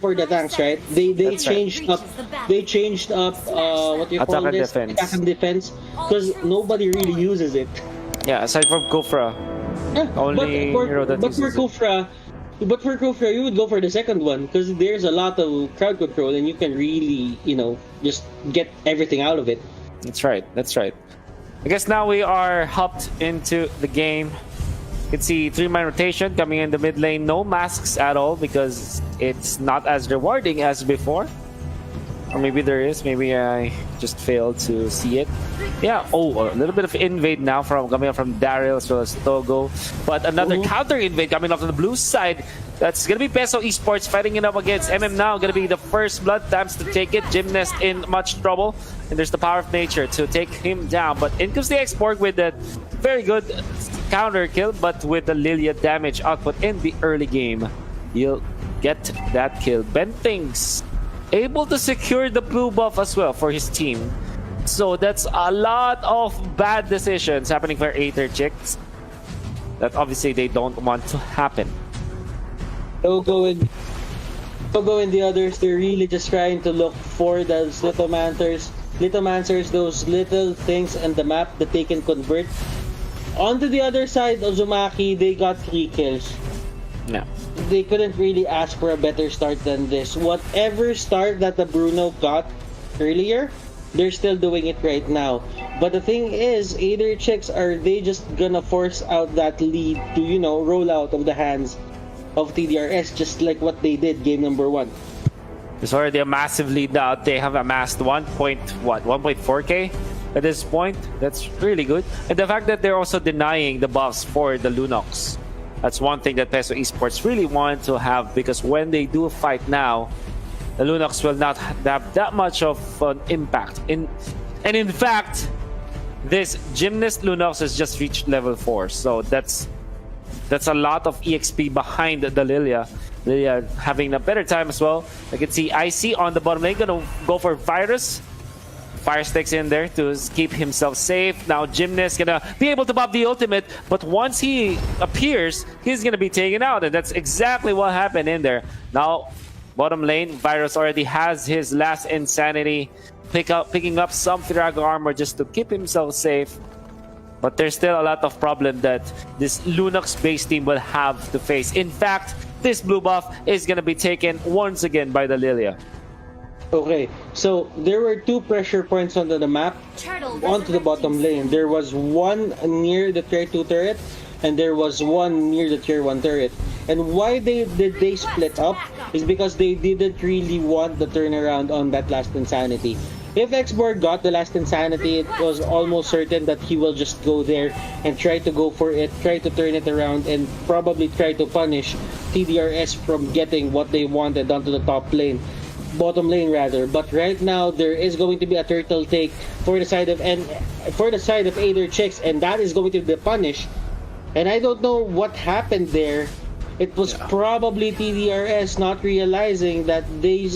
for the tanks, right? They That's right. changed up what do you call Attack and this? defense. Attack and defense, because nobody really uses it. Yeah, aside from Kufra, Yeah, only hero that but for uses it. Kufra, you would go for the second one because there's a lot of crowd control and you can really, just get everything out of it. That's right. That's right. I guess now we are hopped into the game. You can see 3-man rotation coming in the mid lane. No masks at all because it's not as rewarding as before. Or maybe there is. Maybe I just failed to see it. Yeah. Oh, a little bit of invade now coming up from Daryl as well as Togo. But another counter invade coming up from the blue side. That's going to be Peso Esports fighting it up against now. Going to be the first blood times to take it. Gymnast in much trouble. And there's the power of nature to take him down. But in comes the Export with that very good counter kill. But with the Lilia damage output in the early game, you'll get that kill. Bentings able to secure the blue buff as well for his team. So that's a lot of bad decisions happening for Aether Chix that obviously they don't want to happen. Togo and the others, they're really just trying to look for those Lithomancers, those little things in the map that they can convert. Onto the other side, Uzumaki, they got 3 kills. No. They couldn't really ask for a better start than this. Whatever start that the Bruno got earlier, they're still doing it right now. But the thing is, Aether Chix, are they just gonna force out that lead to, roll out of the hands of TDRS, just like what they did game number 1? There's already a massive lead now. They have amassed 1.4k at this point. That's really good. And the fact that they're also denying the buffs for the Lunox. That's one thing that Peso Esports really want to have, because when they do fight now, the Lunox will not have that much of an impact. And in fact, this Gymnast Lunox has just reached level 4. So that's a lot of EXP behind the Lilia. Lilia having a better time as well. I can see IC on the bottom lane. Gonna go for Virus. Fire Sticks in there to keep himself safe. Now Gymnast gonna be able to pop the ultimate, but once he appears, he's gonna be taken out, and that's exactly what happened in there. Now, bottom lane, Virus already has his last Insanity, picking up some Firago armor just to keep himself safe. But there's still a lot of problem that this Lunox-based team will have to face. In fact, this blue buff is gonna be taken once again by the Lilia. Okay, so there were 2 pressure points onto the map, onto the bottom lane. There was one near the tier 2 turret, and there was one near the tier 1 turret. And why did they split up is because they didn't really want the turnaround on that last Insanity. If Xborg got the last Insanity, it was almost certain that he will just go there and try to go for it, try to turn it around, and probably try to punish TDRS from getting what they wanted onto the bottom lane rather. But right now there is going to be a turtle take for the side of Aether Chix, and that is going to be punished. And I don't know what happened there. It was probably TDRS not realizing that they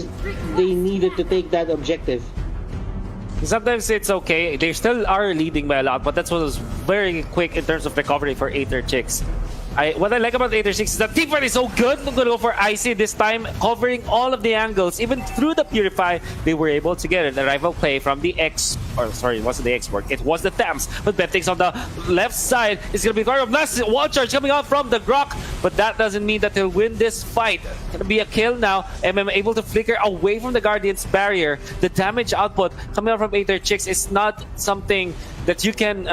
needed to take that objective. Sometimes it's okay. They still are leading by a lot, but that's what was very quick in terms of recovery for Aether Chix. What I like about Aether Chix is that team fight is so good. I'm gonna go for IC this time, covering all of the angles. Even through the Purify, they were able to get it. The rival play from the it wasn't the Export, it was the Thames. But Bentings on the left side is gonna be part of last wall charge coming out from the Grok. But that doesn't mean that he'll win this fight. Gonna be a kill now. able to flicker away from the Guardian's barrier. The damage output coming out from Aether Chix is not something that you can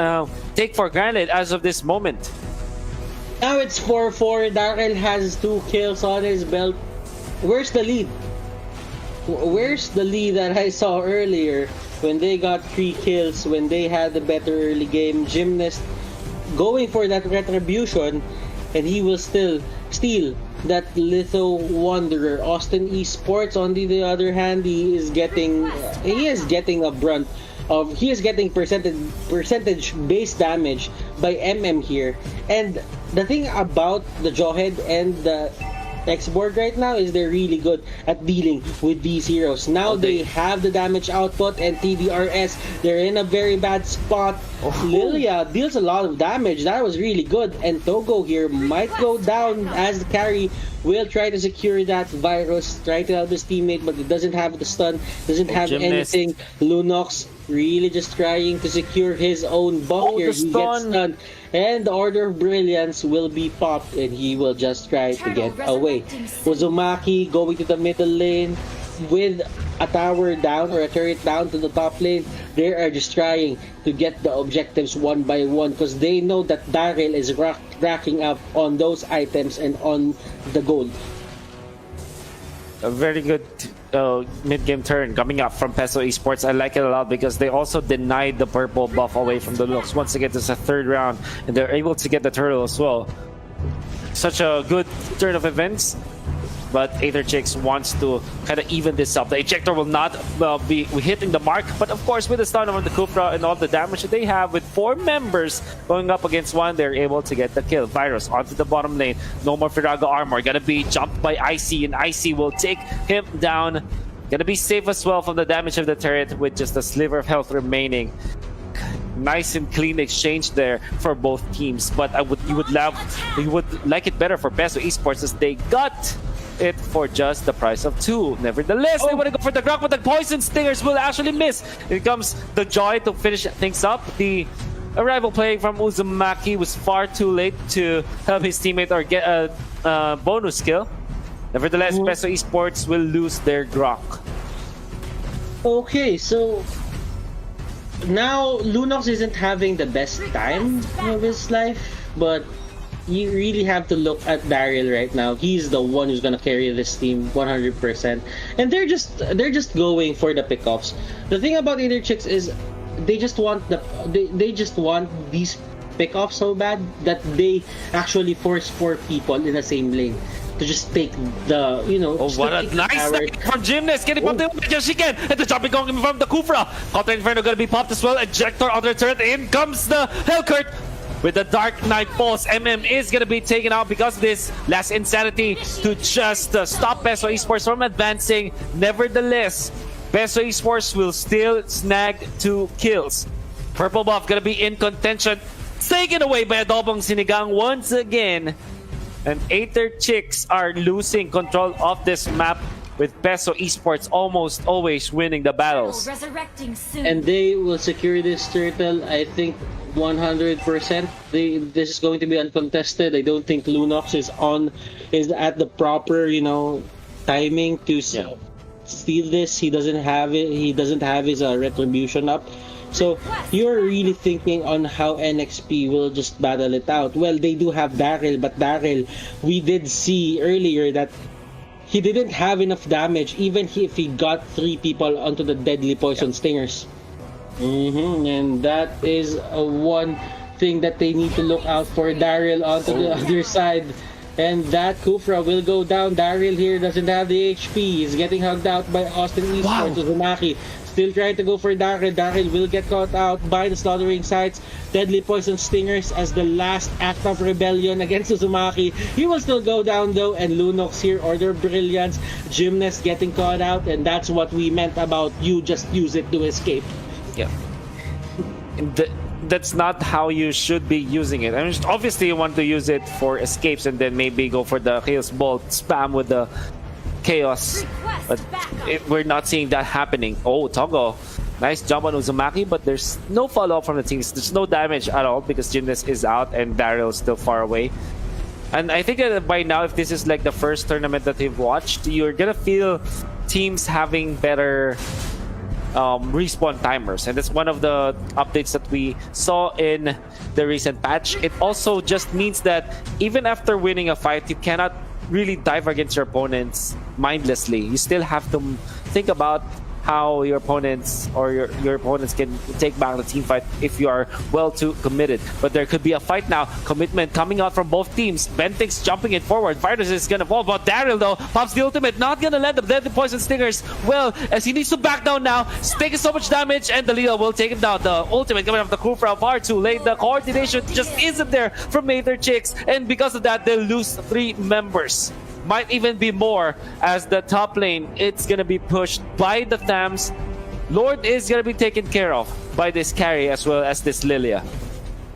take for granted as of this moment. Now it's 4-4. Daryl has 2 kills on his belt. Where's the lead? Where's the lead that I saw earlier when they got 3 kills, when they had a better early game? Gymnast going for that retribution, and he will still steal that Litho Wanderer. Austin Esports, on the other hand, he is getting a brunt of, he is getting percentage based damage by here. And the thing about the Jawhead and the Xborg right now is they're really good at dealing with these heroes. Now they have the damage output, and TDRS, they're in a very bad spot. Lilia deals a lot of damage. That was really good. And Togo here might go down as the carry will try to secure that virus, try to help his teammate, but it doesn't have the stun, doesn't have Gymnast. anything. Lunox really just trying to secure his own buff here. the He gets stun. stunned. And the Order of Brilliance will be popped and he will just try to get away. Uzumaki going to the middle lane with a tower down or a turret down to the top lane. They are just trying to get the objectives one by one because they know that Daryl is racking up on those items and on the gold. A very good mid-game turn coming up from Peso Esports. I like it a lot because they also denied the purple buff away from the looks. Once again, this is a third round, and they're able to get the turtle as well. Such a good turn of events, but Aether Chix wants to kind of even this up. The ejector will not be hitting the mark, but of course with the stun on the Kufra and all the damage that they have with 4 members going up against 1, they're able to get the kill. Virus onto the bottom lane. No more Firaga armor. Gonna be jumped by Icy, and Icy will take him down. Gonna be safe as well from the damage of the turret with just a sliver of health remaining. Nice and clean exchange there for both teams, but you would like it better for Peso Esports as they got it for just the price of 2. Nevertheless, they want to go for the Grok, but the poison stingers will actually miss. Here comes the Joy to finish things up. The arrival play from Uzumaki was far too late to help his teammate or get a bonus kill. Nevertheless, Peso Esports will lose their Grok. Okay, so now Lunox isn't having the best time of his life, but you really have to look at Daryl right now. He's the one who's gonna carry this team 100%, and they're just going for the pickoffs. The thing about Aether Chix is they just want these pickoffs so bad that they actually force 4 people in the same lane to just take the, Oh, what a nice snap from Gymnast, getting popped in with she can, and the jumping going from the Kufra. Counter Inferno gonna be popped as well. Ejector on the turret. In comes the Hellcurt. With the Dark Knight Pulse, MM is going to be taken out because of this last insanity to just stop Peso Esports from advancing. Nevertheless, Peso Esports will still snag 2 kills. Purple buff going to be in contention. Taken away by Adobong Sinigang once again. And Aether Chix are losing control of this map with Peso Esports almost always winning the battles. And they will secure this turtle, I think, 100%. This is going to be uncontested. I don't think Lunox is at the proper, timing to steal this. He doesn't have it. He doesn't have his retribution up. So you're really thinking on how NXP will just battle it out. Well, they do have Daryl, but Daryl, we did see earlier that he didn't have enough damage, even if he got 3 people onto the deadly poison stingers. And that is one thing that they need to look out for. Daryl onto the other side, and that Kufra will go down. Daryl here doesn't have the HP. He's getting hugged out by Austin Esports. Uzumaki still trying to go for Daryl. Daryl will get caught out by the slaughtering sites. Deadly poison stingers as the last act of rebellion against Uzumaki. He will still go down though, and Lunox here, Order of Brilliance, Gymnast getting caught out, and that's what we meant about you just use it to escape. Yeah. That's not how you should be using it. I mean, obviously you want to use it for escapes and then maybe go for the Chaos Bolt spam with the Chaos. But we're not seeing that happening. Oh, Togo. Nice jump on Uzumaki, but there's no follow-up from the teams. There's no damage at all because Gymnast is out and Daryl is still far away. And I think that by now, if this is like the first tournament that you've watched, you're gonna feel teams having better respawn timers, and that's one of the updates that we saw in the recent patch. It also just means that even after winning a fight, you cannot really dive against your opponents mindlessly. You still have to think about how your opponents or your opponents can take back the team fight if you are well too committed. But there could be a fight now. Commitment coming out from both teams. Bentix jumping it forward. Virus is gonna fall, but Daryl though pops the ultimate. Not gonna let the deadly poison stingers. Well, as he needs to back down now. He's taking so much damage, and the Leo will take him down. The ultimate coming off the crew from far too late. The coordination just isn't there from Aether Chix, and because of that, they'll lose 3 members. Might even be more as the top lane, it's gonna be pushed by the Thams Lord is gonna be taken care of by this carry as well as this Lilia.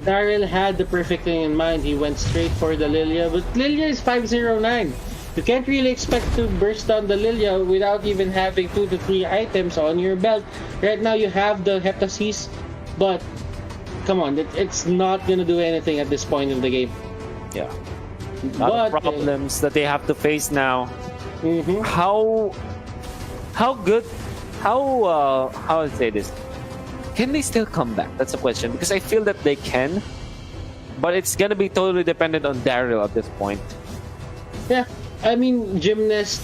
Daryl had the perfect thing in mind. He went straight for the Lilia, but Lilia is 509. You can't really expect to burst down the Lilia without even having 2 to 3 items on your belt. Right now you have the Heptasis, but come on, it's not gonna do anything at this point of the game. Yeah. A lot of problems that they have to face now. How good? How I say this? Can they still come back? That's a question, because I feel that they can, but it's gonna be totally dependent on Daryl at this point. Yeah, I mean, Gymnast.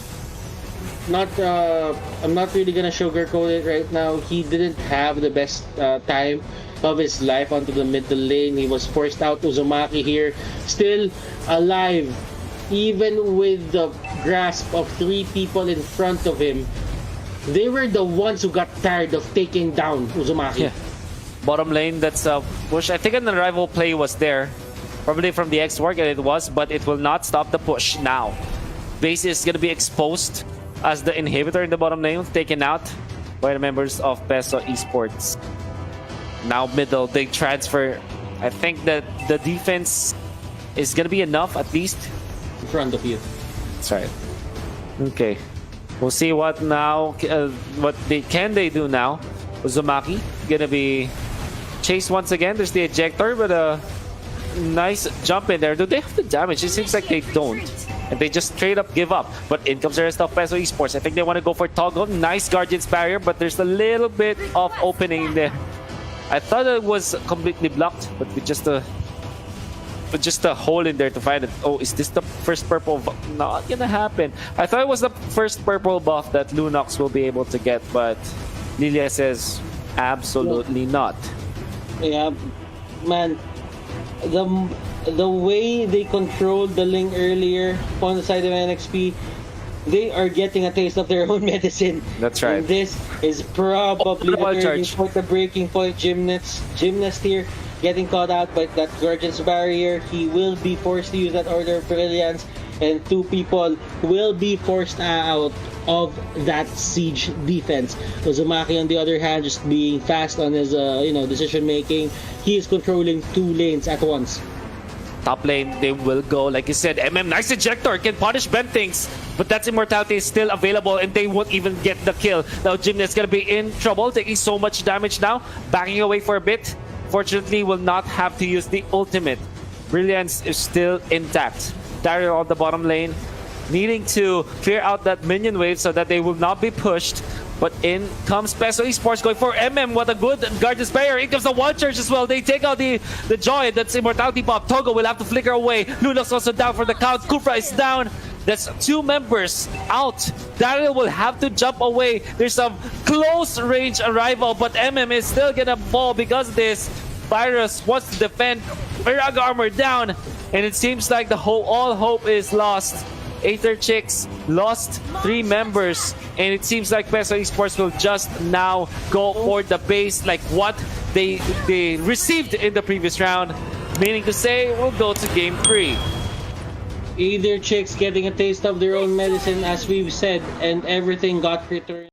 I'm not really gonna sugarcoat it right now. He didn't have the best time of his life onto the middle lane. He was forced out. Uzumaki here, still alive, even with the grasp of 3 people in front of him. They were the ones who got tired of taking down Uzumaki. Yeah. Bottom lane, that's a push. I think an arrival play was there, probably from the X-Work, and it was, but it will not stop the push now. Base is gonna be exposed as the inhibitor in the bottom lane, taken out by the members of Peso Esports. Now middle, they transfer. I think that the defense is gonna be enough, at least. In front of you. That's right. Okay. We'll see what now. What can they do now? Uzumaki gonna be chased once again. There's the ejector, but a nice jump in there. Do they have the damage? It seems like they don't. And they just straight up give up. But in comes the rest of Peso Esports. I think they want to go for Toggle. Nice Guardian's Barrier, but there's a little bit of opening there. I thought it was completely blocked, but with just a hole in there to find it. Oh, is this the first purple buff? Not gonna happen. I thought it was the first purple buff that Lunox will be able to get, but Lilia says absolutely not. Yeah, man. The way they controlled the link earlier on the side of NXP, they are getting a taste of their own medicine. That's right. And this is probably the turning point, the breaking point. Gymnast here getting caught out by that Guardian's Barrier. He will be forced to use that Order of Brilliance, and 2 people will be forced out of that siege defense. Uzumaki, on the other hand, just being fast on his decision making. He is controlling 2 lanes at once. Top lane, they will go. Like you said, nice ejector, can punish Bentings, but that immortality is still available and they won't even get the kill. Now Gymnast gonna be in trouble, taking so much damage now, backing away for a bit. Fortunately, will not have to use the ultimate. Brilliance is still intact. Daryl on the bottom lane, needing to clear out that minion wave so that they will not be pushed. But in comes Peso Esports going for What a good Guardian's Barrier. In comes the One Church as well. They take out the Joy. That's Immortality Pop. Togo will have to flicker away. Lunox also down for the count. Kufra is down. That's 2 members out. Daryl will have to jump away. There's some close range arrival, but is still gonna fall because this Virus wants to defend. Viraga armor down, and it seems like all hope is lost. Aether Chix lost 3 members, and it seems like Peso Esports will just now go for the base like what they received in the previous round, meaning to say we'll go to game 3. Aether Chix getting a taste of their own medicine, as we've said, and everything got returned.